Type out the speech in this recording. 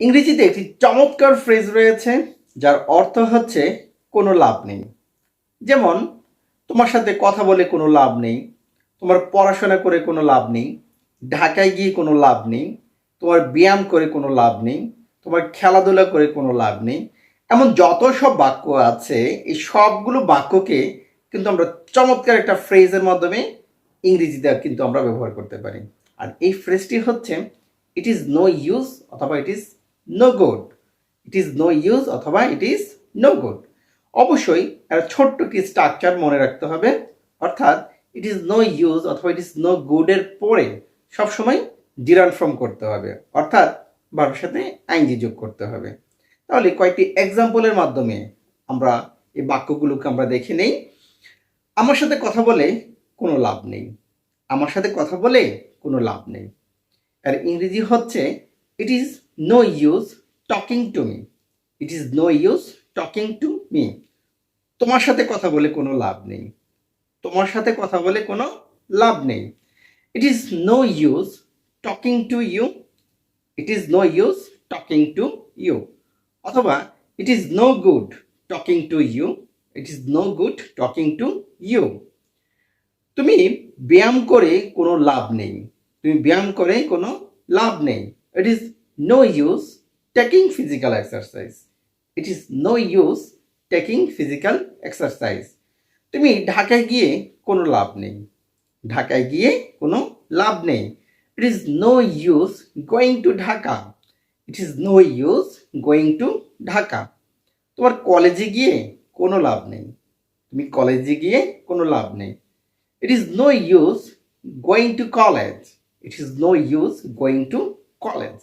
ইংরেজিতে একটি চমৎকার ফ্রেজ রয়েছে যার অর্থ হচ্ছে কোনো লাভ নেই। যেমন তোমার সাথে কথা বলে কোনো লাভ নেই, তোমার পড়াশোনা করে কোনো লাভ নেই, ঢাকায় গিয়ে কোনো লাভ নেই, তোমার ব্যায়াম করে কোনো লাভ নেই, তোমার খেলাধুলা করে কোনো লাভ নেই। এমন যত সব বাক্য আছে এই সবগুলো বাক্যকে কিন্তু আমরা চমৎকার একটা ফ্রেজের মাধ্যমে ইংরেজিতে কিন্তু আমরা ব্যবহার করতে পারি। আর এই ফ্রেজটি হচ্ছে ইট ইজ নো ইউজ অথবা it is no good. It is no use অথবা ইট ইজ নো গুড। অবশ্যই একটা ছোট্ট একটি স্ট্রাকচার মনে রাখতে হবে, অর্থাৎ ইট ইজ নো ইউজ অথবা ইট ইজ নো গুডের পরে সবসময় ডিরান ফর্ম করতে হবে, অর্থাৎ ভার্বের সাথে আইনজি যোগ করতে হবে। তাহলে কয়েকটি এক্সাম্পলের মাধ্যমে আমরা এই বাক্যগুলোকে আমরা দেখে নেই। আমার সাথে কথা বলে কোনো লাভ নেই। আমার সাথে কথা বলে কোনো লাভ নেই। আর ইংরেজি হচ্ছে it is no use talking to me. It is no use talking to me. তোমার সাথে কথা বলে কোনো লাভ নেই। তোমার সাথে কথা বলে কোনো লাভ নেই। It is no use talking to you. It is no use talking to you. অথবা it is no good talking to you. It is no good talking to you. তুমি ব্যায়াম করে কোনো লাভ নেই। তুমি ব্যায়াম করে কোনো লাভ নেই। It is no use taking physical exercise. It is no use taking physical exercise. তুমি ঢাকায় গিয়ে কোনো লাভ নেই। ঢাকায় গিয়ে কোনো লাভ নেই। It is no use going to Dhaka. It is no use going to Dhaka. তোমার কলেজে গিয়ে কোনো লাভ নেই। তুমি কলেজে গিয়ে কোনো লাভ নেই। It is no use going to college. It is no use going to college.